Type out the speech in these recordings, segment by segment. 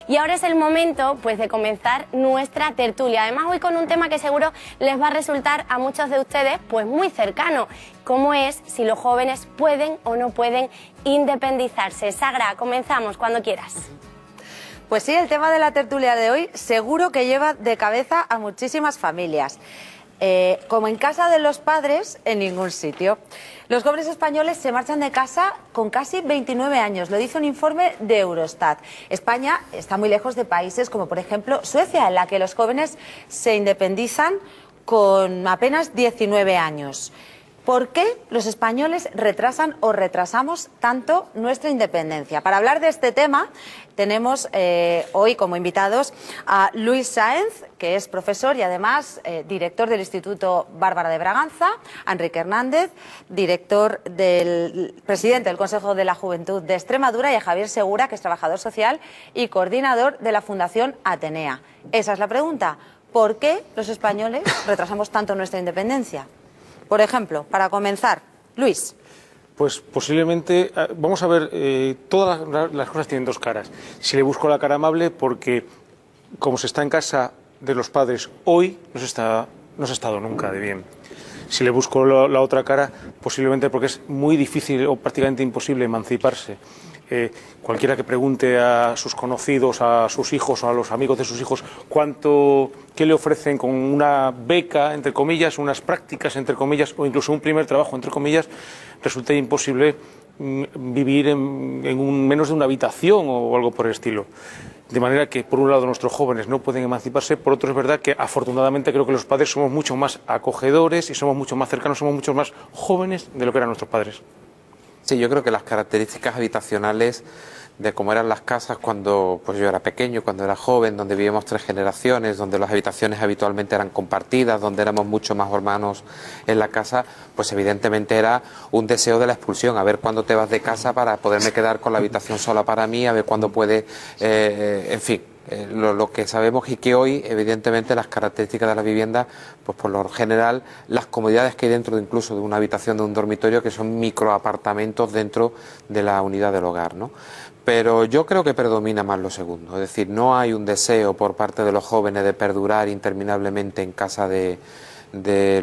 Y ahora es el momento, pues, de comenzar nuestra tertulia. Además, hoy con un tema que seguro les va a resultar a muchos de ustedes, pues, muy cercano. ¿Cómo es si los jóvenes pueden o no pueden independizarse? Sagra, comenzamos cuando quieras. Pues sí, el tema de la tertulia de hoy seguro que lleva de cabeza a muchísimas familias. Como en casa de los padres, en ningún sitio. Los jóvenes españoles se marchan de casa con casi 29 años, lo dice un informe de Eurostat. España está muy lejos de países como, por ejemplo, Suecia, en la que los jóvenes se independizan con apenas 19 años. ¿Por qué los españoles retrasan o retrasamos tanto nuestra independencia? Para hablar de este tema tenemos hoy como invitados a Luis Sáenz, que es profesor y además director del Instituto Bárbara de Braganza, a Enrique Hernández, presidente del Consejo de la Juventud de Extremadura, y a Javier Segura, que es trabajador social y coordinador de la Fundación Atenea. Esa es la pregunta. ¿Por qué los españoles retrasamos tanto nuestra independencia? Por ejemplo, para comenzar, Luis. Pues posiblemente, vamos a ver, todas las cosas tienen dos caras. Si le busco la cara amable, porque como se está en casa de los padres hoy, no se ha estado nunca de bien. Si le busco la otra cara, posiblemente porque es muy difícil o prácticamente imposible emanciparse. Cualquiera que pregunte a sus conocidos, a sus hijos o a los amigos de sus hijos qué le ofrecen con una beca, entre comillas, unas prácticas, entre comillas, o incluso un primer trabajo, entre comillas, resulta imposible vivir en menos de una habitación o algo por el estilo. De manera que, por un lado, nuestros jóvenes no pueden emanciparse, por otro es verdad que, afortunadamente, creo que los padres somos mucho más acogedores y somos mucho más cercanos, somos mucho más jóvenes de lo que eran nuestros padres. Sí, yo creo que las características habitacionales de cómo eran las casas cuando pues yo era pequeño, cuando era joven, donde vivíamos 3 generaciones, donde las habitaciones habitualmente eran compartidas, donde éramos mucho más hermanos en la casa, pues evidentemente era un deseo de la expulsión, a ver cuándo te vas de casa para poderme quedar con la habitación sola para mí, a ver cuándo puede, en fin. Lo que sabemos es que hoy, evidentemente, las características de la vivienda, pues por lo general, las comodidades que hay dentro incluso de una habitación de un dormitorio, que son microapartamentos dentro de la unidad del hogar, ¿no? Pero yo creo que predomina más lo segundo, es decir, no hay un deseo por parte de los jóvenes de perdurar interminablemente en casa de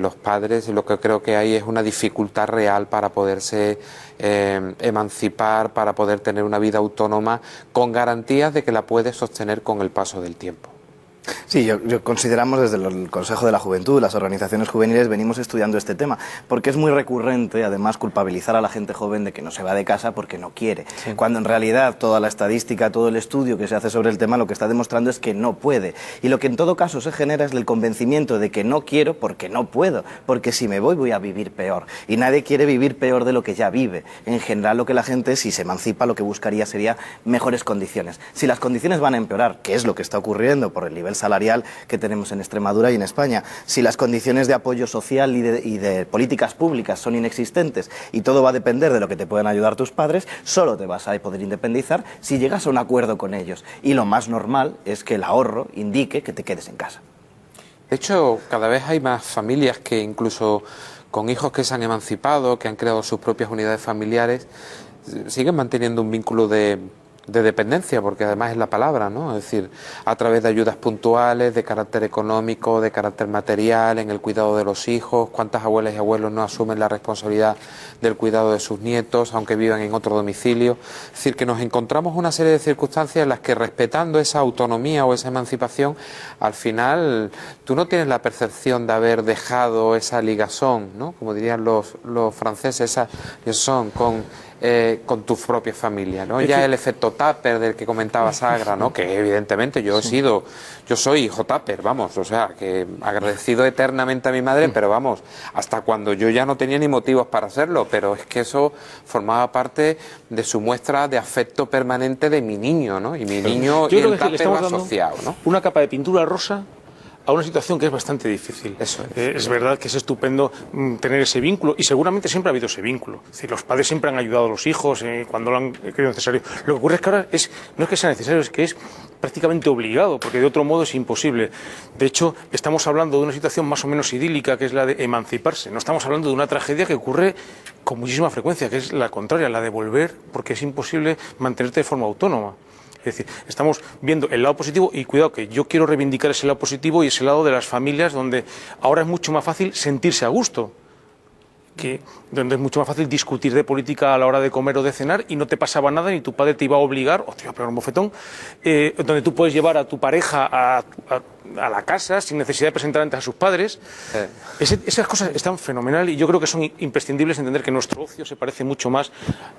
los padres. Lo que creo que hay es una dificultad real para poderse emancipar, para poder tener una vida autónoma con garantías de que la puede sostener con el paso del tiempo. Sí, yo consideramos desde el Consejo de la Juventud, las organizaciones juveniles, venimos estudiando este tema, porque es muy recurrente, además, culpabilizar a la gente joven de que no se va de casa porque no quiere, sí, cuando en realidad toda la estadística, todo el estudio que se hace sobre el tema lo que está demostrando es que no puede, y lo que en todo caso se genera es el convencimiento de que no quiero porque no puedo, porque si me voy a vivir peor, y nadie quiere vivir peor de lo que ya vive. En general, lo que la gente, si se emancipa, lo que buscaría sería mejores condiciones. Si las condiciones van a empeorar, que es lo que está ocurriendo por el nivel salarial que tenemos en Extremadura y en España, si las condiciones de apoyo social y de políticas públicas son inexistentes y todo va a depender de lo que te puedan ayudar tus padres, solo te vas a poder independizar si llegas a un acuerdo con ellos, y lo más normal es que el ahorro indique que te quedes en casa. De hecho, cada vez hay más familias que incluso con hijos que se han emancipado, que han creado sus propias unidades familiares, siguen manteniendo un vínculo de dependencia, porque además es la palabra, ¿no? Es decir, a través de ayudas puntuales, de carácter económico, de carácter material, en el cuidado de los hijos. ¿Cuántas abuelas y abuelos no asumen la responsabilidad del cuidado de sus nietos, aunque vivan en otro domicilio? Es decir, que nos encontramos una serie de circunstancias en las que, respetando esa autonomía o esa emancipación, al final tú no tienes la percepción de haber dejado esa ligazón, ¿no? Como dirían los franceses, esa ligazón con tu propia familia, ¿no? Ya el efecto Tupper del que comentaba Sagra, ¿no? Que evidentemente yo soy hijo Tupper, vamos, o sea, que agradecido eternamente a mi madre, pero vamos, hasta cuando yo ya no tenía ni motivos para hacerlo, pero es que eso formaba parte de su muestra de afecto permanente de mi niño, ¿no? Y mi niño y el Tupper va asociado, ¿no? Una capa de pintura rosa a una situación que es bastante difícil. Eso es verdad que es estupendo tener ese vínculo, y seguramente siempre ha habido ese vínculo. Es decir, los padres siempre han ayudado a los hijos cuando lo han creído necesario. Lo que ocurre es que ahora no es que sea necesario, es que es prácticamente obligado, porque de otro modo es imposible. De hecho, estamos hablando de una situación más o menos idílica, que es la de emanciparse. No estamos hablando de una tragedia que ocurre con muchísima frecuencia, que es la contraria, la de volver, porque es imposible mantenerte de forma autónoma. Es decir, estamos viendo el lado positivo y cuidado que yo quiero reivindicar ese lado positivo y ese lado de las familias donde ahora es mucho más fácil sentirse a gusto. Donde es mucho más fácil discutir de política a la hora de comer o de cenar y no te pasaba nada ni tu padre te iba a obligar o te iba a pegar un bofetón, donde tú puedes llevar a tu pareja a la casa sin necesidad de presentar antes a sus padres. Esas cosas están fenomenal y yo creo que son imprescindibles entender que nuestro ocio se parece mucho más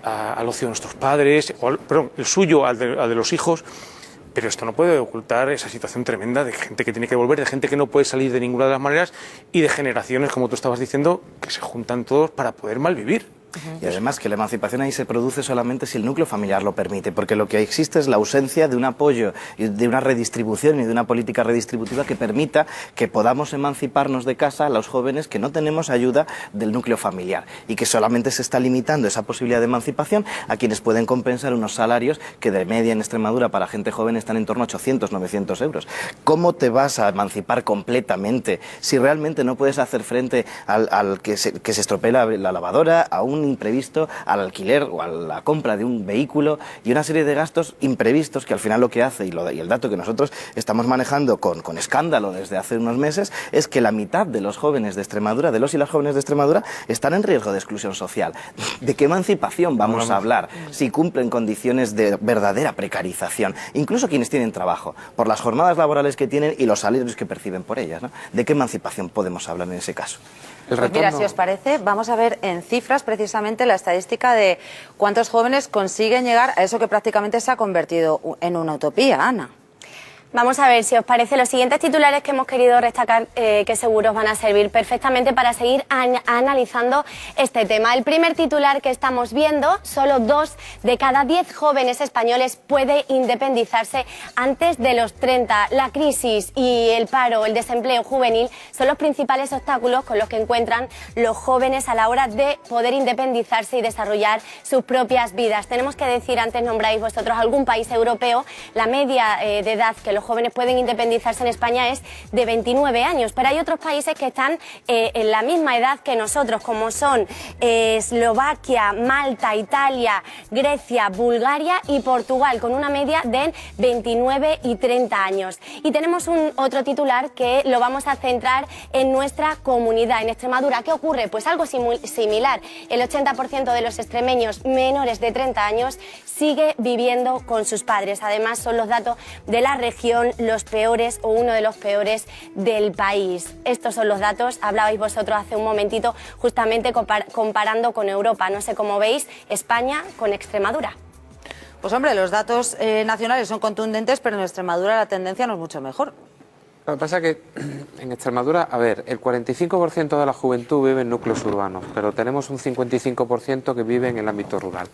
al ocio de nuestros padres, perdón, el suyo al de los hijos. Pero esto no puede ocultar esa situación tremenda de gente que tiene que volver, de gente que no puede salir de ninguna de las maneras y de generaciones, como tú estabas diciendo, que se juntan todos para poder malvivir. Y además que la emancipación ahí se produce solamente si el núcleo familiar lo permite, porque lo que existe es la ausencia de un apoyo, de una redistribución y de una política redistributiva que permita que podamos emanciparnos de casa a los jóvenes que no tenemos ayuda del núcleo familiar y que solamente se está limitando esa posibilidad de emancipación a quienes pueden compensar unos salarios que de media en Extremadura para gente joven están en torno a 800, 900 euros. ¿Cómo te vas a emancipar completamente si realmente no puedes hacer frente al que se estropee la lavadora, a un imprevisto, al alquiler o a la compra de un vehículo y una serie de gastos imprevistos que al final lo que hace, y el dato que nosotros estamos manejando con escándalo desde hace unos meses, es que la mitad de los jóvenes de Extremadura, de los y las jóvenes de Extremadura, están en riesgo de exclusión social. ¿De qué emancipación vamos a hablar si cumplen condiciones de verdadera precarización? Incluso quienes tienen trabajo, por las jornadas laborales que tienen y los salarios que perciben por ellas, ¿no? ¿De qué emancipación podemos hablar en ese caso? Pues mira, si os parece, vamos a ver en cifras precisamente la estadística de cuántos jóvenes consiguen llegar a eso que prácticamente se ha convertido en una utopía, Ana. Vamos a ver si os parece los siguientes titulares que hemos querido destacar que seguro van a servir perfectamente para seguir analizando este tema. El primer titular que estamos viendo, solo 2 de cada 10 jóvenes españoles puede independizarse antes de los 30. La crisis y el paro, el desempleo juvenil son los principales obstáculos con los que encuentran los jóvenes a la hora de poder independizarse y desarrollar sus propias vidas. Tenemos que decir, antes nombráis vosotros algún país europeo, la media de edad que los jóvenes pueden independizarse en España es de 29 años, pero hay otros países que están en la misma edad que nosotros, como son Eslovaquia, Malta, Italia, Grecia, Bulgaria y Portugal, con una media de 29 y 30 años. Y tenemos otro titular que lo vamos a centrar en nuestra comunidad, en Extremadura. ¿Qué ocurre? Pues algo similar. El 80% de los extremeños menores de 30 años sigue viviendo con sus padres. Además, son los datos de la región los peores o uno de los peores del país. Estos son los datos, hablabais vosotros hace un momentito, justamente comparando con Europa. No sé cómo veis España con Extremadura. Pues hombre, los datos nacionales son contundentes, pero en Extremadura la tendencia no es mucho mejor. Lo que pasa es que en Extremadura, a ver, el 45% de la juventud vive en núcleos urbanos, pero tenemos un 55% que vive en el ámbito rural.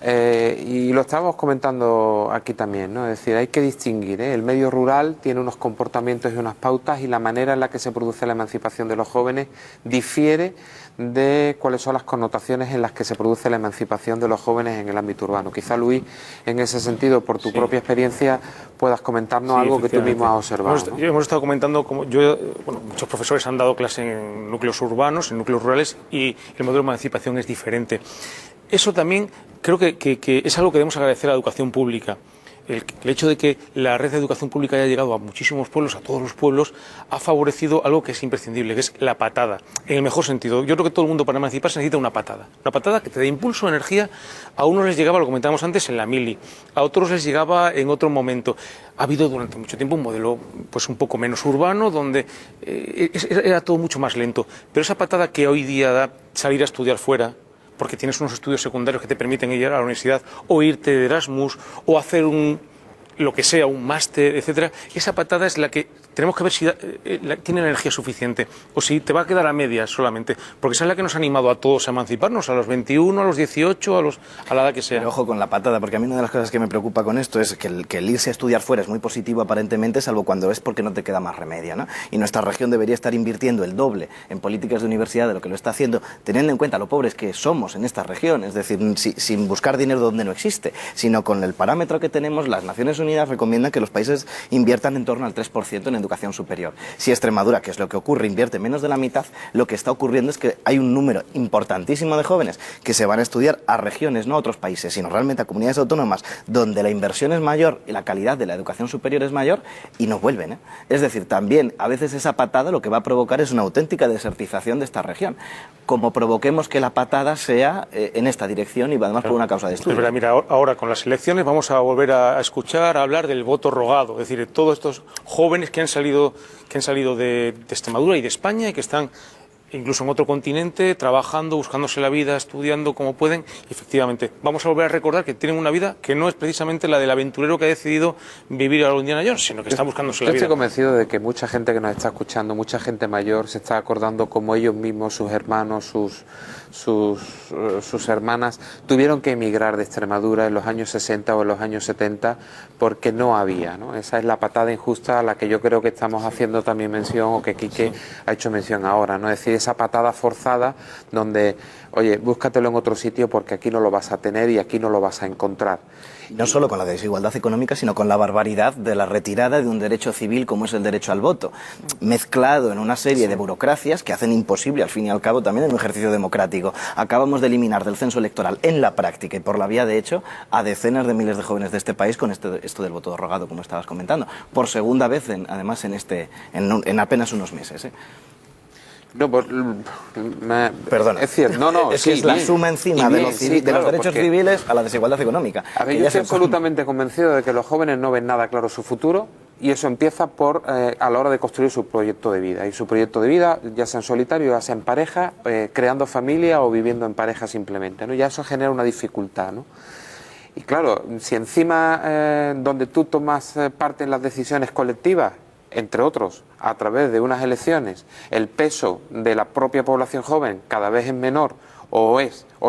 Y lo estábamos comentando aquí también, ¿no? Es decir, hay que distinguir, ¿eh? El medio rural tiene unos comportamientos y unas pautas y la manera en la que se produce la emancipación de los jóvenes difiere de cuáles son las connotaciones en las que se produce la emancipación de los jóvenes en el ámbito urbano. Quizá, Luis, en ese sentido, por tu propia experiencia, puedas comentarnos algo que tú mismo has observado, ¿no? Hemos estado comentando, muchos profesores han dado clase en núcleos urbanos, en núcleos rurales, y el modelo de emancipación es diferente. Eso también creo que es algo que debemos agradecer a la educación pública. El hecho de que la red de educación pública haya llegado a muchísimos pueblos, a todos los pueblos, ha favorecido algo que es imprescindible, que es la patada, en el mejor sentido. Yo creo que todo el mundo para emanciparse necesita una patada que te dé impulso, energía. A unos les llegaba, lo comentábamos antes, en la mili, a otros les llegaba en otro momento. Ha habido durante mucho tiempo un modelo pues un poco menos urbano, donde era todo mucho más lento, pero esa patada que hoy día da salir a estudiar fuera, porque tienes unos estudios secundarios que te permiten ir a la universidad o irte de Erasmus o hacer lo que sea, un máster, etcétera. Esa patada es la que tenemos que ver si tiene energía suficiente o si te va a quedar a medias solamente, porque esa es la que nos ha animado a todos a emanciparnos, a los 21, a los 18, a la edad que sea. Pero ojo con la patada, porque a mí una de las cosas que me preocupa con esto es que el irse a estudiar fuera es muy positivo aparentemente, salvo cuando es porque no te queda más remedio, ¿no? Y nuestra región debería estar invirtiendo el doble en políticas de universidad de lo que lo está haciendo, teniendo en cuenta lo pobres que somos en esta región, es decir, sin buscar dinero donde no existe, sino con el parámetro que tenemos, las Naciones Unidas Unidas recomiendan que los países inviertan en torno al 3% en educación superior. Si Extremadura, que es lo que ocurre, invierte menos de la mitad, lo que está ocurriendo es que hay un número importantísimo de jóvenes que se van a estudiar a regiones, no a otros países, sino realmente a comunidades autónomas donde la inversión es mayor y la calidad de la educación superior es mayor, y no vuelven, ¿eh? Es decir, también a veces esa patada lo que va a provocar es una auténtica desertización de esta región, como provoquemos que la patada sea en esta dirección y además por una causa de estudio. Es verdad, mira, ahora con las elecciones vamos a volver a escuchar, a hablar del voto rogado, es decir, de todos estos jóvenes que han salido de Extremadura y de España y que están incluso en otro continente, trabajando, buscándose la vida, estudiando como pueden. Y efectivamente, vamos a volver a recordar que tienen una vida que no es precisamente la del aventurero que ha decidido vivir a la Indiana Jones, sino que está buscándose la vida. Yo estoy convencido de que mucha gente que nos está escuchando, mucha gente mayor, se está acordando como ellos mismos, sus hermanos, sus hermanas, tuvieron que emigrar de Extremadura en los años 60 o en los años 70 porque no había, ¿no? Esa es la patada injusta a la que yo creo que estamos haciendo también mención, o que Quique ha hecho mención ahora, ¿no? Es decir, esa patada forzada donde, oye, búscatelo en otro sitio porque aquí no lo vas a tener y aquí no lo vas a encontrar. No solo con la desigualdad económica, sino con la barbaridad de la retirada de un derecho civil como es el derecho al voto, mezclado en una serie de burocracias que hacen imposible, al fin y al cabo, también un ejercicio democrático. Acabamos de eliminar del censo electoral, en la práctica y por la vía de hecho, a decenas de miles de jóvenes de este país con esto del voto rogado, como estabas comentando, por segunda vez, además, en apenas unos meses, ¿eh? No, Perdona. Es cierto, no, es sí, que es la bien, suma encima bien, de los derechos civiles a la desigualdad económica. A ver, yo estoy absolutamente convencido de que los jóvenes no ven nada claro su futuro, y eso empieza a la hora de construir su proyecto de vida. Y su proyecto de vida, ya sea en solitario, ya sea en pareja, creando familia o viviendo en pareja simplemente, ¿no? Ya eso genera una dificultad, ¿no? Y claro, si encima donde tú tomas parte en las decisiones colectivas, entre otros, a través de unas elecciones, el peso de la propia población joven cada vez es menor o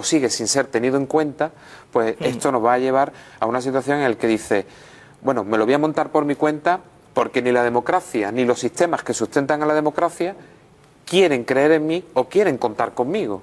sigue sin ser tenido en cuenta, pues esto nos va a llevar a una situación en la que dice, bueno, me lo voy a montar por mi cuenta porque ni la democracia ni los sistemas que sustentan a la democracia quieren creer en mí o quieren contar conmigo.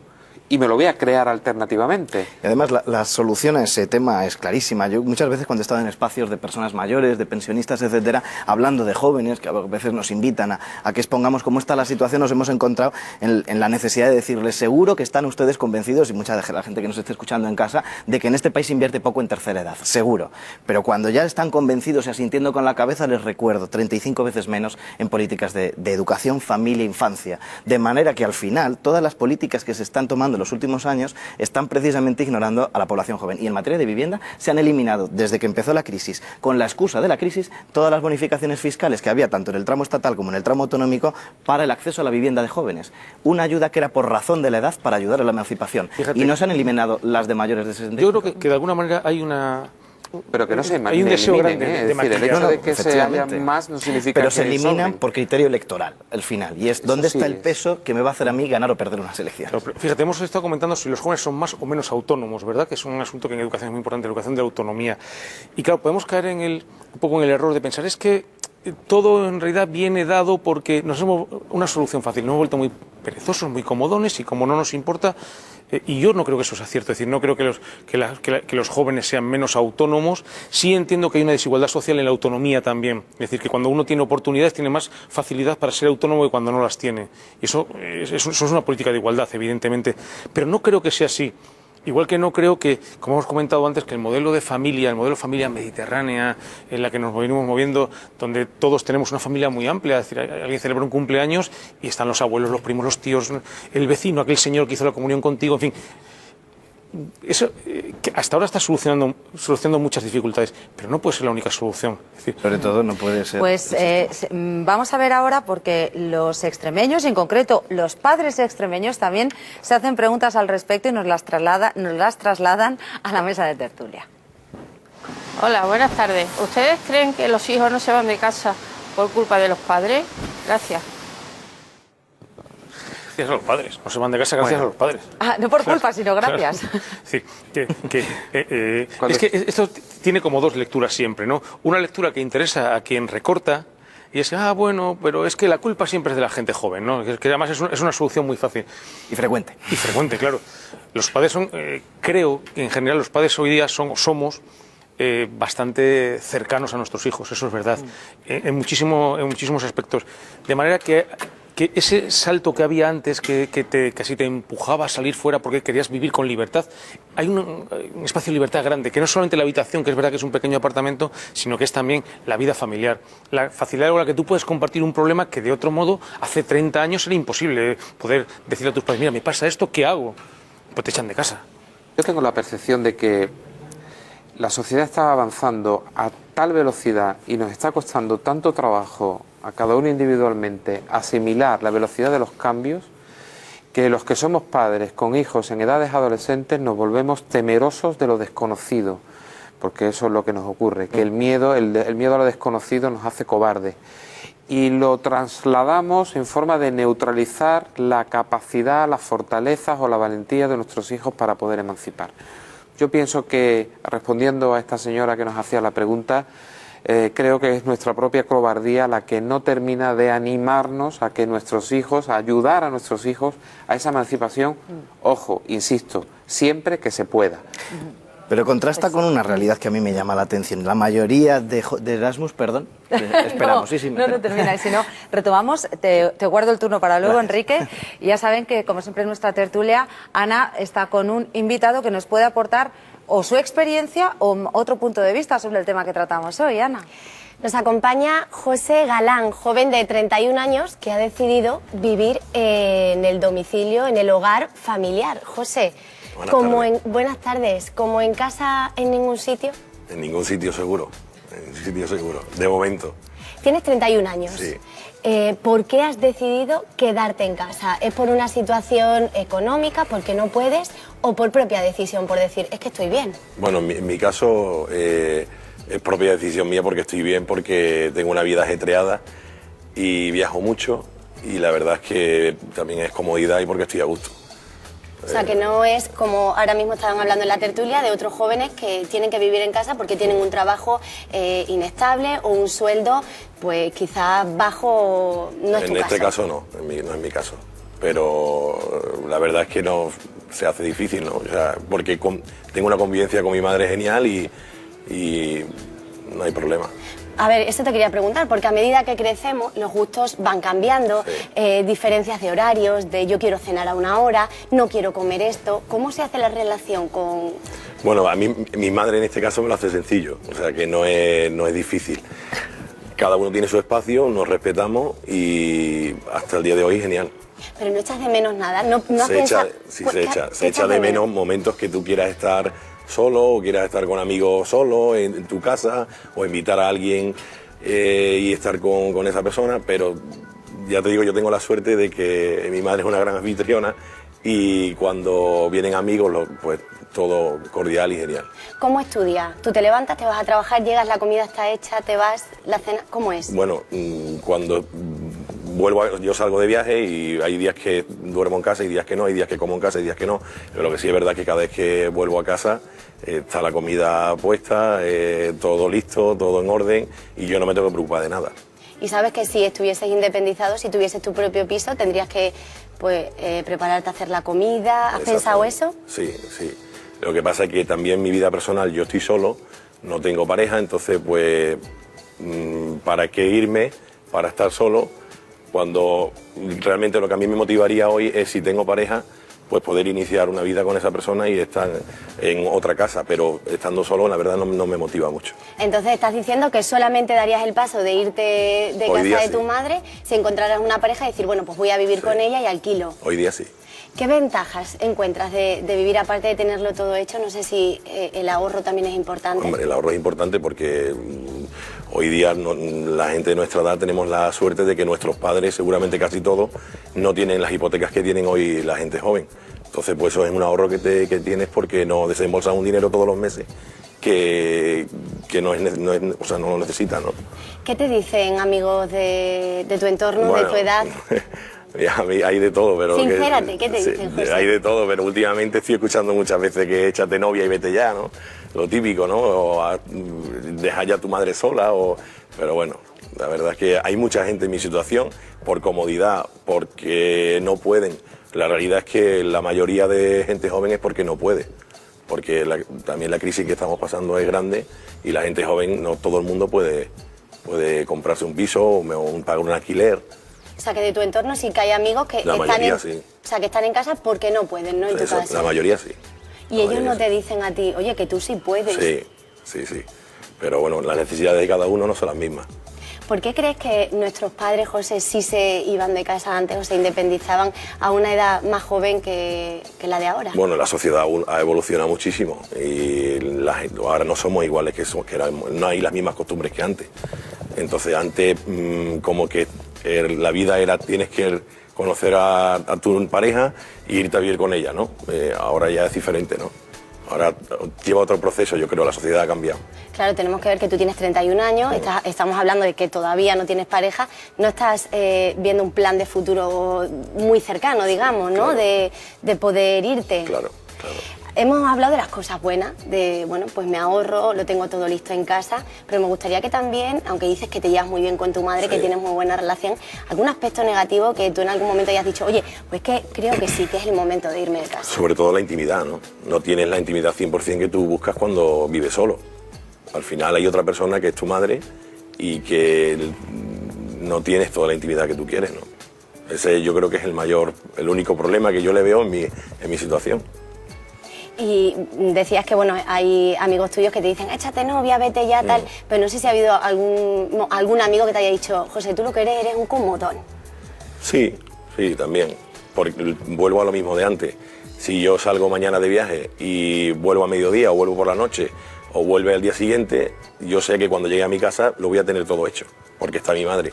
Y me lo voy a crear alternativamente. Y además la solución a ese tema es clarísima. Yo muchas veces cuando he estado en espacios de personas mayores, de pensionistas, etcétera, hablando de jóvenes, que a veces nos invitan a que expongamos cómo está la situación, nos hemos encontrado en la necesidad de decirles, seguro que están ustedes convencidos, y mucha de la gente que nos esté escuchando en casa, de que en este país se invierte poco en tercera edad, seguro. Pero cuando ya están convencidos y asintiendo con la cabeza, les recuerdo, 35 veces menos en políticas de educación, familia e infancia. De manera que al final, todas las políticas que se están tomando en los últimos años están precisamente ignorando a la población joven. Y en materia de vivienda se han eliminado, desde que empezó la crisis, con la excusa de la crisis, todas las bonificaciones fiscales que había tanto en el tramo estatal como en el tramo autonómico para el acceso a la vivienda de jóvenes. Una ayuda que era por razón de la edad para ayudar a la emancipación. Fíjate, y no se han eliminado las de mayores de 65. Yo creo que de alguna manera hay una... Pero que no se hay un deseo grande de decir, el hecho de que se haya más no significa pero que se eliminan sobren. por criterio electoral, al final. Y es dónde está el peso que me va a hacer a mí ganar o perder unas elecciones. Pero, fíjate, hemos estado comentando si los jóvenes son más o menos autónomos, ¿verdad? Que es un asunto que en educación es muy importante, la educación de la autonomía. Y claro, podemos caer un poco en el error de pensar, es que todo en realidad viene dado porque nos hemos una solución fácil, nos hemos vuelto muy perezosos, muy comodones, y como no nos importa, y yo no creo que eso sea cierto, es decir, no creo que los jóvenes sean menos autónomos. Sí entiendo que hay una desigualdad social en la autonomía también, es decir, que cuando uno tiene oportunidades tiene más facilidad para ser autónomo que cuando no las tiene. Y eso es una política de igualdad, evidentemente, pero no creo que sea así. Igual que no creo que, como hemos comentado antes, que el modelo de familia, mediterránea, en la que nos venimos moviendo, donde todos tenemos una familia muy amplia, es decir, alguien celebra un cumpleaños y están los abuelos, los primos, los tíos, el vecino, aquel señor que hizo la comunión contigo, en fin. Eso que hasta ahora está solucionando muchas dificultades, pero no puede ser la única solución. Es decir, sobre todo no puede ser. Pues vamos a ver ahora, porque los extremeños, y en concreto los padres extremeños, también se hacen preguntas al respecto y nos las trasladan a la mesa de tertulia. Hola, buenas tardes. ¿Ustedes creen que los hijos no se van de casa por culpa de los padres? Gracias. Gracias a los padres, no se van de casa gracias a los padres. Ah, no por culpa, sino gracias. Claro. Sí, es que esto tiene como dos lecturas siempre, ¿no? Una lectura que interesa a quien recorta y es, bueno, pero es que la culpa siempre es de la gente joven, ¿no? Que además es una solución muy fácil. Y frecuente. Y frecuente, claro. Los padres son, creo que en general los padres hoy día somos bastante cercanos a nuestros hijos, eso es verdad, en muchísimos aspectos. De manera que ese salto que había antes, que casi te empujaba a salir fuera porque querías vivir con libertad, hay un espacio de libertad grande, que no es solamente la habitación, que es verdad que es un pequeño apartamento, sino que es también la vida familiar, la facilidad con la que tú puedes compartir un problema que de otro modo hace 30 años era imposible poder decirle a tus padres, mira, me pasa esto, ¿qué hago? Pues te echan de casa. Yo tengo la percepción de que la sociedad está avanzando a tal velocidad y nos está costando tanto trabajo a cada uno individualmente asimilar la velocidad de los cambios, que los que somos padres con hijos en edades adolescentes nos volvemos temerosos de lo desconocido, porque eso es lo que nos ocurre, que el miedo a lo desconocido nos hace cobardes. Y lo trasladamos en forma de neutralizar la capacidad, las fortalezas o la valentía de nuestros hijos para poder emancipar. Yo pienso que, respondiendo a esta señora que nos hacía la pregunta, creo que es nuestra propia cobardía la que no termina de animarnos a que nuestros hijos, a ayudar a nuestros hijos a esa emancipación, ojo, insisto, siempre que se pueda. Pero contrasta con una realidad que a mí me llama la atención. La mayoría de Erasmus, perdón, esperamos. No termina. Y si no, retomamos, te guardo el turno para luego, gracias, Enrique. Y ya saben que, como siempre en nuestra tertulia, Ana está con un invitado que nos puede aportar o su experiencia o otro punto de vista sobre el tema que tratamos hoy, Ana. Nos acompaña José Galán, joven de 31 años que ha decidido vivir en el domicilio, en el hogar familiar. José, buenas tardes. ¿Como en casa en ningún sitio? En ningún sitio seguro, de momento. Tienes 31 años. Sí. ¿Por qué has decidido quedarte en casa? ¿Es por una situación económica, porque no puedes, o por propia decisión, por decir, es que estoy bien? Bueno, en mi caso es propia decisión mía porque estoy bien, porque tengo una vida ajetreada y viajo mucho, y la verdad es que también es comodidad y porque estoy a gusto. O sea, que no es como ahora mismo estaban hablando en la tertulia de otros jóvenes que tienen que vivir en casa porque tienen un trabajo inestable o un sueldo, pues quizás bajo. No es tu caso. En este caso no, no es mi caso. Pero la verdad es que no se hace difícil, ¿no? O sea, porque tengo una convivencia con mi madre genial y no hay problema. A ver, eso te quería preguntar, porque a medida que crecemos, los gustos van cambiando, sí. Diferencias de horarios, de yo quiero cenar a una hora, no quiero comer esto. ¿Cómo se hace la relación con...? Bueno, a mí, mi madre en este caso me lo hace sencillo, o sea que no es difícil. Cada uno tiene su espacio, nos respetamos y hasta el día de hoy genial. Pero no echas de menos nada, se echa de menos momentos que tú quieras estar solo o quieras estar con amigos solo en tu casa o invitar a alguien y estar con esa persona, pero ya te digo, yo tengo la suerte de que mi madre es una gran anfitriona y cuando vienen amigos, pues todo cordial y genial. ¿Cómo es tu día? ¿Tú te levantas, te vas a trabajar, llegas, la comida está hecha, te vas, la cena? ¿Cómo es? Bueno, cuando yo salgo de viaje y hay días que duermo en casa, hay días que no, hay días que como en casa, hay días que no, pero lo que sí es verdad es que cada vez que vuelvo a casa está la comida puesta, todo listo, todo en orden y yo no me tengo que preocupar de nada. Y sabes que si estuvieses independizado, si tuvieses tu propio piso, tendrías que prepararte a hacer la comida. ¿Has pensado eso? Sí. Lo que pasa es que también en mi vida personal yo estoy solo, no tengo pareja, entonces pues ¿para qué irme? Para estar solo, cuando realmente lo que a mí me motivaría hoy es, si tengo pareja, pues poder iniciar una vida con esa persona y estar en otra casa, pero estando solo la verdad no me motiva mucho. Entonces estás diciendo que solamente darías el paso de irte de casa de tu madre si encontraras una pareja y decir, bueno, pues voy a vivir con ella y alquilo. Hoy día sí. ¿Qué ventajas encuentras de vivir, aparte de tenerlo todo hecho? No sé si el ahorro también es importante. Hombre, el ahorro es importante porque hoy día la gente de nuestra edad tenemos la suerte de que nuestros padres, seguramente casi todos, no tienen las hipotecas que tienen hoy la gente joven. Entonces, pues eso es un ahorro que tienes porque no desembolsas un dinero todos los meses que no lo necesitas, ¿no? ¿Qué te dicen amigos de tu entorno, bueno, de tu edad? Hay de todo, pero... Sincérate, ¿qué te dicen, José? Hay de todo, pero últimamente estoy escuchando muchas veces que échate novia y vete ya, ¿no? Lo típico, ¿no? O deja ya a tu madre sola, pero bueno, la verdad es que hay mucha gente en mi situación por comodidad, porque no pueden. La realidad es que la mayoría de gente joven es porque no puede. porque también la crisis que estamos pasando es grande y la gente joven, no todo el mundo puede comprarse un piso o pagar un alquiler. O sea, que de tu entorno sí que hay amigos que sí. O sea, que están en casa porque no pueden, ¿no? En tu caso. La mayoría sí. Y ellos no te dicen a ti, oye, que tú sí puedes. Sí. Pero bueno, las necesidades de cada uno no son las mismas. ¿Por qué crees que nuestros padres, José, sí se iban de casa antes o se independizaban a una edad más joven que la de ahora? Bueno, la sociedad ha evolucionado muchísimo y ahora no somos iguales no hay las mismas costumbres que antes. Entonces antes como que la vida era tienes que conocer a tu pareja e irte a vivir con ella, ¿no? Ahora ya es diferente, ¿no? Ahora lleva otro proceso, yo creo, la sociedad ha cambiado. Claro, tenemos que ver que tú tienes 31 años, estamos hablando de que todavía no tienes pareja, no estás viendo un plan de futuro muy cercano, digamos, ¿no? Claro. De poder irte. Claro. Hemos hablado de las cosas buenas, de, bueno, pues me ahorro, lo tengo todo listo en casa, pero me gustaría que también, aunque dices que te llevas muy bien con tu madre, que tienes muy buena relación, algún aspecto negativo que tú en algún momento hayas dicho, oye, pues que creo que sí, que es el momento de irme de casa. Sobre todo la intimidad, ¿no? No tienes la intimidad 100% que tú buscas cuando vives solo. Al final hay otra persona que es tu madre y que no tienes toda la intimidad que tú quieres, ¿no? Ese yo creo que es el único problema que yo le veo en mi situación. Y decías que, bueno, hay amigos tuyos que te dicen, échate novia, vete ya, tal, pero no sé si ha habido algún amigo que te haya dicho, José, tú lo que eres un comodón. Sí, también, porque vuelvo a lo mismo de antes. Si yo salgo mañana de viaje y vuelvo a mediodía o vuelvo por la noche o vuelve al día siguiente, yo sé que cuando llegue a mi casa lo voy a tener todo hecho, porque está mi madre.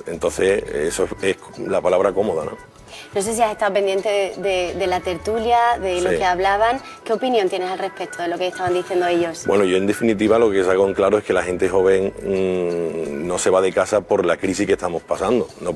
Entonces, eso es la palabra cómoda, ¿no? No sé si has estado pendiente de la tertulia, de lo que hablaban. ¿Qué opinión tienes al respecto de lo que estaban diciendo ellos? Bueno, yo en definitiva lo que saco en claro es que la gente joven no se va de casa por la crisis que estamos pasando, no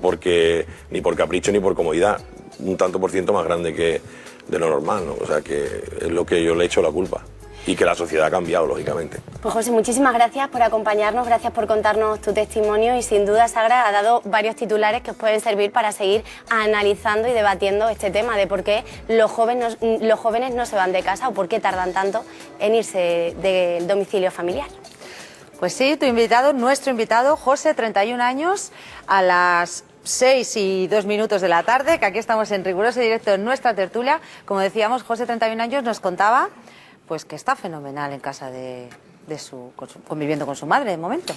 ni por capricho ni por comodidad, un tanto por ciento más grande que de lo normal, ¿no? O sea que es lo que yo le echo la culpa. Y que la sociedad ha cambiado, lógicamente. Pues José, muchísimas gracias por acompañarnos, gracias por contarnos tu testimonio y sin duda Sagra ha dado varios titulares que os pueden servir para seguir analizando y debatiendo este tema de por qué los jóvenes no se van de casa o por qué tardan tanto en irse del domicilio familiar. Pues sí, nuestro invitado, José, 31 años, a las 6:02 de la tarde, que aquí estamos en riguroso directo en nuestra tertulia. Como decíamos, José, 31 años, nos contaba pues que está fenomenal en casa conviviendo con su madre de momento.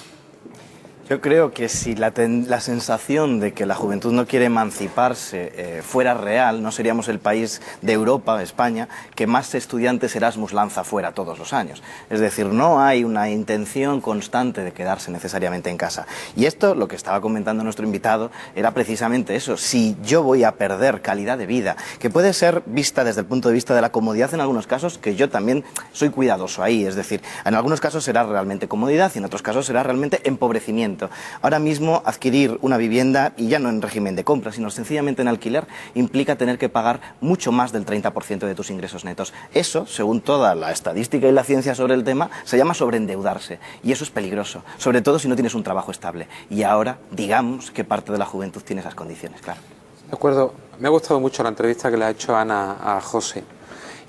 Yo creo que si la sensación de que la juventud no quiere emanciparse fuera real, no seríamos el país de Europa, España, que más estudiantes Erasmus lanza fuera todos los años. Es decir, no hay una intención constante de quedarse necesariamente en casa. Y esto, lo que estaba comentando nuestro invitado, era precisamente eso. Si yo voy a perder calidad de vida, que puede ser vista desde el punto de vista de la comodidad en algunos casos, que yo también soy cuidadoso ahí. Es decir, en algunos casos será realmente comodidad y en otros casos será realmente empobrecimiento. Ahora mismo adquirir una vivienda, y ya no en régimen de compra, sino sencillamente en alquiler, implica tener que pagar mucho más del 30% de tus ingresos netos. Eso, según toda la estadística y la ciencia sobre el tema, se llama sobreendeudarse. Y eso es peligroso, sobre todo si no tienes un trabajo estable. Y ahora, digamos que parte de la juventud tiene esas condiciones, claro. De acuerdo. Me ha gustado mucho la entrevista que le ha hecho Ana a José.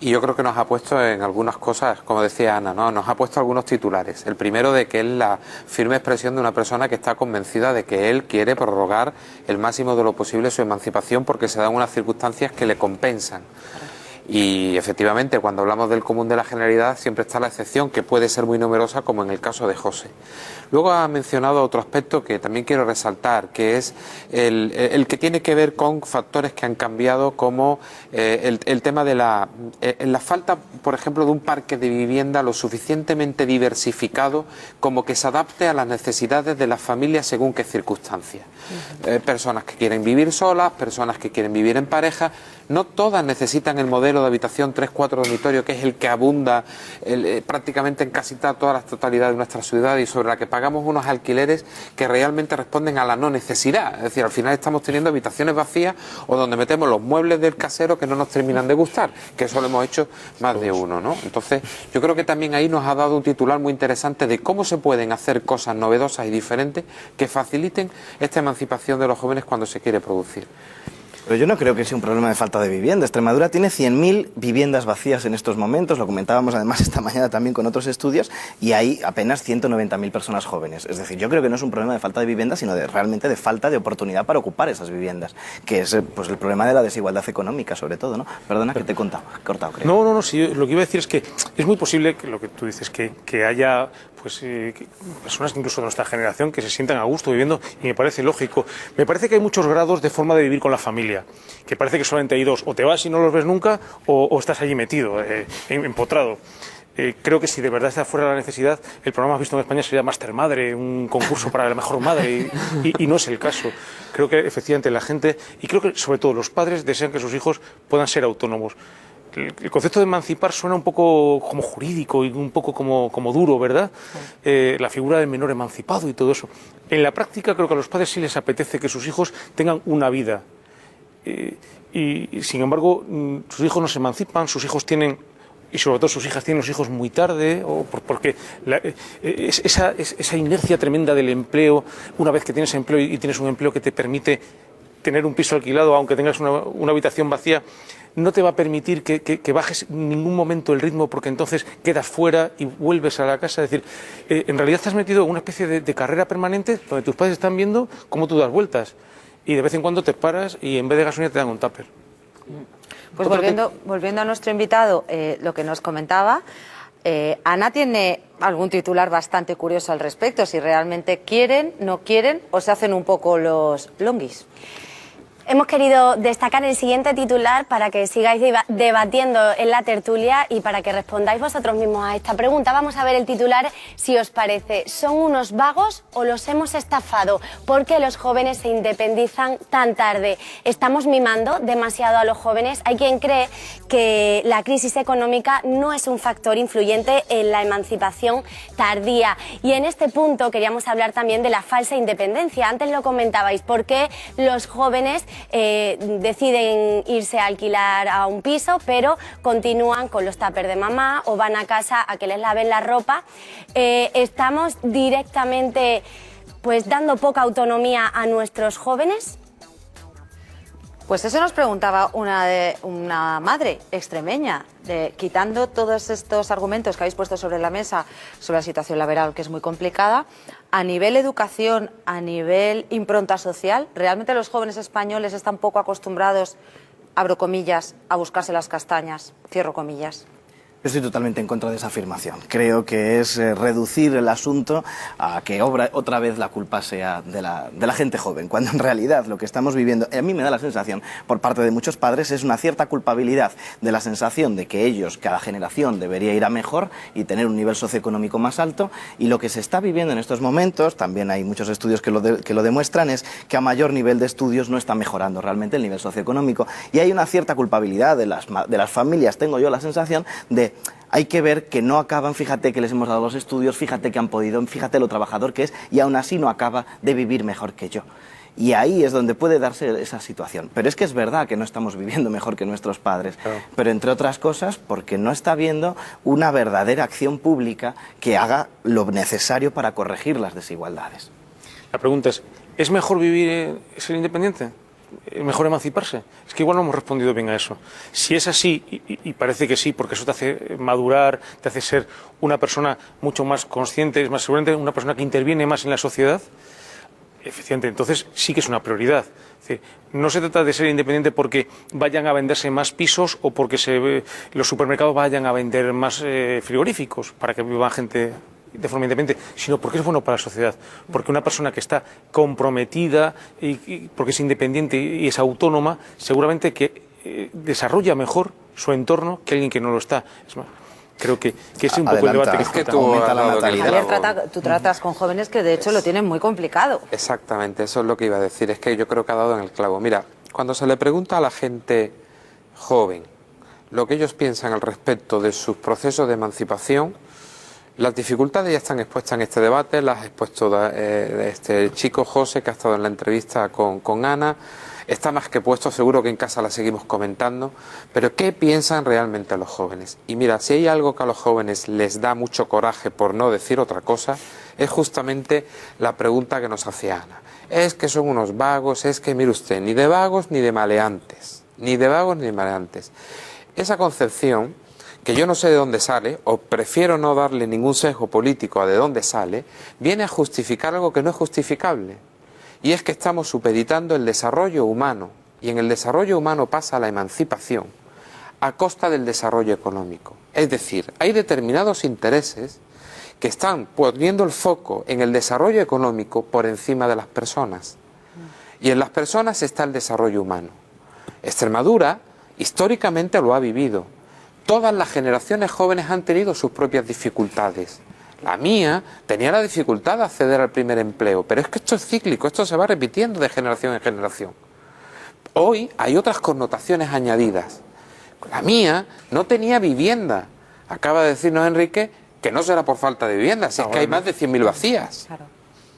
Y yo creo que nos ha puesto en algunas cosas, como decía Ana, ¿no? Nos ha puesto algunos titulares. El primero de que es la firme expresión de una persona que está convencida de que él quiere prorrogar el máximo de lo posible su emancipación porque se dan unas circunstancias que le compensan. Y efectivamente, cuando hablamos del común de la generalidad, siempre está la excepción, que puede ser muy numerosa, como en el caso de José. Luego ha mencionado otro aspecto que también quiero resaltar, que es el que tiene que ver con factores que han cambiado, como el tema de la falta, por ejemplo, de un parque de vivienda lo suficientemente diversificado como que se adapte a las necesidades de las familias según qué circunstancias. Personas que quieren vivir solas, personas que quieren vivir en pareja. No todas necesitan el modelo de habitación 3-4 dormitorio, que es el que abunda prácticamente en casi toda la totalidad de nuestra ciudad y sobre la que pagamos unos alquileres que realmente responden a la no necesidad. Es decir, al final estamos teniendo habitaciones vacías o donde metemos los muebles del casero que no nos terminan de gustar, que eso lo hemos hecho más de uno, ¿no? Entonces, yo creo que también ahí nos ha dado un titular muy interesante de cómo se pueden hacer cosas novedosas y diferentes que faciliten esta emancipación de los jóvenes cuando se quiere producir. Pero yo no creo que sea un problema de falta de vivienda. Extremadura tiene 100.000 viviendas vacías en estos momentos, lo comentábamos además esta mañana también con otros estudios, y hay apenas 190.000 personas jóvenes. Es decir, yo creo que no es un problema de falta de vivienda, sino realmente de falta de oportunidad para ocupar esas viviendas, que es pues, el problema de la desigualdad económica, sobre todo, ¿no? Perdona que te he cortado, creo. No, sí, lo que iba a decir es que es muy posible que lo que tú dices, que haya pues personas incluso de nuestra generación que se sientan a gusto viviendo, y me parece lógico. Me parece que hay muchos grados de forma de vivir con la familia, que parece que solamente hay dos: o te vas y no los ves nunca, o estás allí metido, empotrado. Creo que si de verdad está fuera la necesidad, el programa más visto en España sería Master Madre, un concurso para la mejor madre, y no es el caso. Creo que efectivamente la gente, y creo que sobre todo los padres, desean que sus hijos puedan ser autónomos. El concepto de emancipar suena un poco como jurídico y un poco como duro, ¿verdad? La figura del menor emancipado y todo eso. En la práctica creo que a los padres sí les apetece que sus hijos tengan una vida. Y sin embargo, sus hijos no se emancipan, sus hijos tienen, y sobre todo sus hijas tienen los hijos muy tarde, porque esa inercia tremenda del empleo, una vez que tienes empleo y tienes un empleo que te permite tener un piso alquilado, aunque tengas una habitación vacía, no te va a permitir que bajes en ningún momento el ritmo, porque entonces quedas fuera y vuelves a la casa. Es decir, en realidad te has metido en una especie de carrera permanente donde tus padres están viendo cómo tú das vueltas, y de vez en cuando te paras y en vez de gasolina te dan un tupper. Pues volviendo a nuestro invitado, lo que nos comentaba, Ana tiene algún titular bastante curioso al respecto, si realmente quieren, no quieren o se hacen un poco los longuis. Hemos querido destacar el siguiente titular para que sigáis debatiendo en la tertulia y para que respondáis vosotros mismos a esta pregunta. Vamos a ver el titular, si os parece. ¿Son unos vagos o los hemos estafado? ¿Por qué los jóvenes se independizan tan tarde? ¿Estamos mimando demasiado a los jóvenes? Hay quien cree que la crisis económica no es un factor influyente en la emancipación tardía. Y en este punto queríamos hablar también de la falsa independencia. Antes lo comentabais, ¿por qué los jóvenes deciden irse a alquilar a un piso, pero continúan con los tuppers de mamá o van a casa a que les laven la ropa? ¿Estamos directamente pues dando poca autonomía a nuestros jóvenes? Pues eso nos preguntaba una madre extremeña, quitando todos estos argumentos que habéis puesto sobre la mesa sobre la situación laboral, que es muy complicada, a nivel educación, a nivel impronta social, ¿realmente los jóvenes españoles están poco acostumbrados, abro comillas, a buscarse las castañas, cierro comillas? Estoy totalmente en contra de esa afirmación. Creo que es reducir el asunto a que otra vez la culpa sea de la gente joven, cuando en realidad lo que estamos viviendo, a mí me da la sensación, por parte de muchos padres, es una cierta culpabilidad de la sensación de que ellos, cada generación, debería ir a mejor y tener un nivel socioeconómico más alto, y lo que se está viviendo en estos momentos, también hay muchos estudios que lo demuestran, es que a mayor nivel de estudios no está mejorando realmente el nivel socioeconómico, y hay una cierta culpabilidad de las familias, tengo yo la sensación de hay que ver que no acaban, fíjate que les hemos dado los estudios, fíjate que han podido, fíjate lo trabajador que es, y aún así no acaba de vivir mejor que yo. Y ahí es donde puede darse esa situación. Pero es que es verdad que no estamos viviendo mejor que nuestros padres, claro. Pero entre otras cosas porque no está habiendo una verdadera acción pública que haga lo necesario para corregir las desigualdades. La pregunta ¿es mejor vivir, ser independiente? ¿Es mejor emanciparse? Es que igual no hemos respondido bien a eso. Si es así, y parece que sí, porque eso te hace madurar, te hace ser una persona mucho más consciente, es más seguramente una persona que interviene más en la sociedad, efectivamente, entonces sí que es una prioridad. Es decir, no se trata de ser independiente porque vayan a venderse más pisos o porque los supermercados vayan a vender más frigoríficos para que viva gente de forma independiente, sino porque es bueno para la sociedad, porque una persona que está comprometida y porque es independiente y es autónoma, seguramente que desarrolla mejor su entorno que alguien que no lo está. Es más, creo que ese es un poco el debate que aumenta la natalidad. Javier, tú tratas con jóvenes que de hecho lo tienen muy complicado. Exactamente, eso es lo que iba a decir, es que yo creo que ha dado en el clavo. Mira, cuando se le pregunta a la gente joven lo que ellos piensan al respecto de sus procesos de emancipación, Las dificultades ya están expuestas en este debate, las ha expuesto este chico José, que ha estado en la entrevista con Ana. Está más que puesto, seguro que en casa la seguimos comentando, pero ¿qué piensan realmente los jóvenes? Y mira, si hay algo que a los jóvenes les da mucho coraje, por no decir otra cosa, es justamente la pregunta que nos hace Ana. Es que son unos vagos, es que, mire usted, ni de vagos ni de maleantes, ni de vagos ni de maleantes. Esa concepción, que yo no sé de dónde sale, o prefiero no darle ningún sesgo político a de dónde sale, viene a justificar algo que no es justificable. Y es que estamos supeditando el desarrollo humano, y en el desarrollo humano pasa la emancipación, a costa del desarrollo económico. Es decir, hay determinados intereses que están poniendo el foco en el desarrollo económico por encima de las personas. Y en las personas está el desarrollo humano. Extremadura históricamente lo ha vivido. Todas las generaciones jóvenes han tenido sus propias dificultades. La mía tenía la dificultad de acceder al primer empleo, pero es que esto es cíclico, esto se va repitiendo de generación en generación. Hoy hay otras connotaciones añadidas. La mía no tenía vivienda. Acaba de decirnos Enrique que no será por falta de vivienda, si es que hay más de 100.000 vacías. Claro.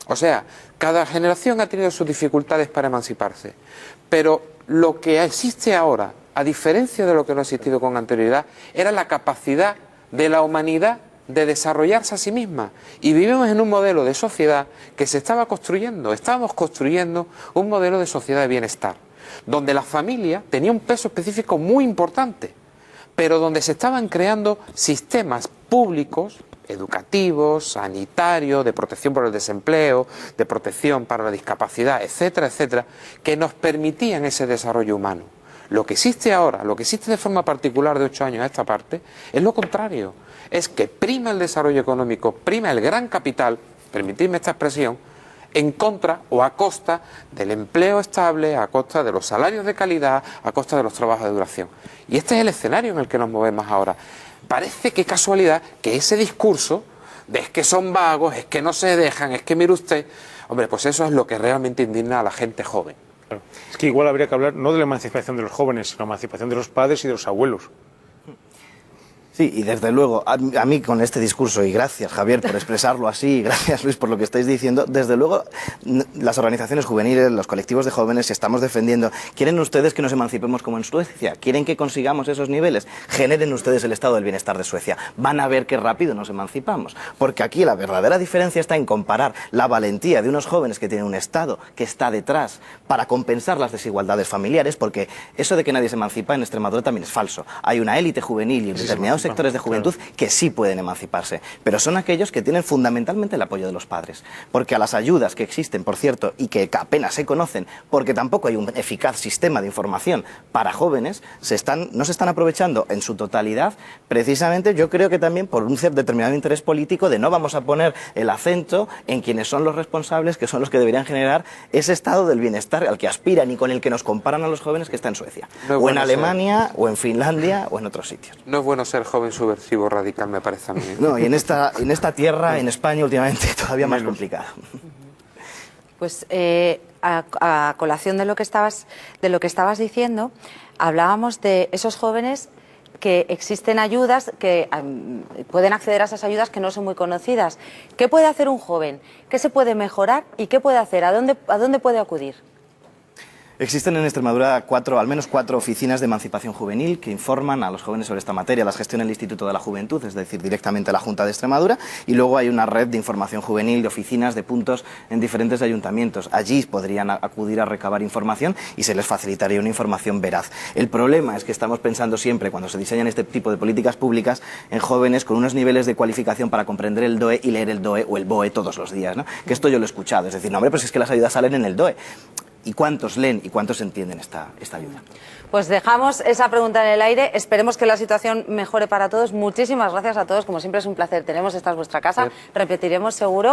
O sea, cada generación ha tenido sus dificultades para emanciparse, pero lo que existe ahora, a diferencia de lo que no ha existido con anterioridad, era la capacidad de la humanidad de desarrollarse a sí misma. Y vivimos en un modelo de sociedad que se estaba construyendo, estábamos construyendo un modelo de sociedad de bienestar, donde la familia tenía un peso específico muy importante, pero donde se estaban creando sistemas públicos, educativos, sanitarios, de protección por el desempleo, de protección para la discapacidad, etcétera, etcétera, que nos permitían ese desarrollo humano. Lo que existe ahora, lo que existe de forma particular de 8 años a esta parte, es lo contrario. Es que prima el desarrollo económico, prima el gran capital, permitidme esta expresión, en contra o a costa del empleo estable, a costa de los salarios de calidad, a costa de los trabajos de duración. Y este es el escenario en el que nos movemos ahora. Parece que casualidad que ese discurso de es que son vagos, es que no se dejan, es que mire usted, hombre, pues eso es lo que realmente indigna a la gente joven. Claro. Es que igual habría que hablar no de la emancipación de los jóvenes, sino de la emancipación de los padres y de los abuelos. Sí, y desde luego, a mí con este discurso, y gracias Javier por expresarlo así, y gracias Luis por lo que estáis diciendo, desde luego las organizaciones juveniles, los colectivos de jóvenes estamos defendiendo, ¿quieren ustedes que nos emancipemos como en Suecia? ¿Quieren que consigamos esos niveles? Generen ustedes el estado del bienestar de Suecia. Van a ver qué rápido nos emancipamos, porque aquí la verdadera diferencia está en comparar la valentía de unos jóvenes que tienen un estado que está detrás para compensar las desigualdades familiares, porque eso de que nadie se emancipa en Extremadura también es falso. Hay una élite juvenil y determinados sectores de juventud que sí pueden emanciparse, pero son aquellos que tienen fundamentalmente el apoyo de los padres, porque a las ayudas que existen, por cierto, y que apenas se conocen, porque tampoco hay un eficaz sistema de información para jóvenes, no se están aprovechando en su totalidad, precisamente yo creo que también por un determinado interés político de no vamos a poner el acento en quienes son los responsables, que son los que deberían generar ese estado del bienestar al que aspiran y con el que nos comparan a los jóvenes que están en Suecia, o en Alemania, o en Finlandia, o en otros sitios. No es bueno ser joven subversivo radical, me parece a mí. No, y en esta tierra, en España, últimamente todavía más complicado. Pues a colación de lo que estabas diciendo, hablábamos de esos jóvenes que existen ayudas, que pueden acceder a esas ayudas que no son muy conocidas. ¿Qué puede hacer un joven? ¿Qué se puede mejorar? ¿Y qué puede hacer? ¿A dónde puede acudir? Existen en Extremadura al menos cuatro oficinas de emancipación juvenil que informan a los jóvenes sobre esta materia. Las gestiona el Instituto de la Juventud, es decir, directamente la Junta de Extremadura, y luego hay una red de información juvenil, de oficinas, de puntos en diferentes ayuntamientos. Allí podrían acudir a recabar información y se les facilitaría una información veraz. El problema es que estamos pensando siempre, cuando se diseñan este tipo de políticas públicas, en jóvenes con unos niveles de cualificación para comprender el DOE y leer el DOE o el BOE todos los días, ¿no? Que esto yo lo he escuchado, es decir, no, hombre, pues es que las ayudas salen en el DOE. ¿Y cuántos leen y cuántos entienden esta ayuda? Pues dejamos esa pregunta en el aire. Esperemos que la situación mejore para todos. Muchísimas gracias a todos. Como siempre es un placer. Tenemos esta es vuestra casa. Repetiremos seguro.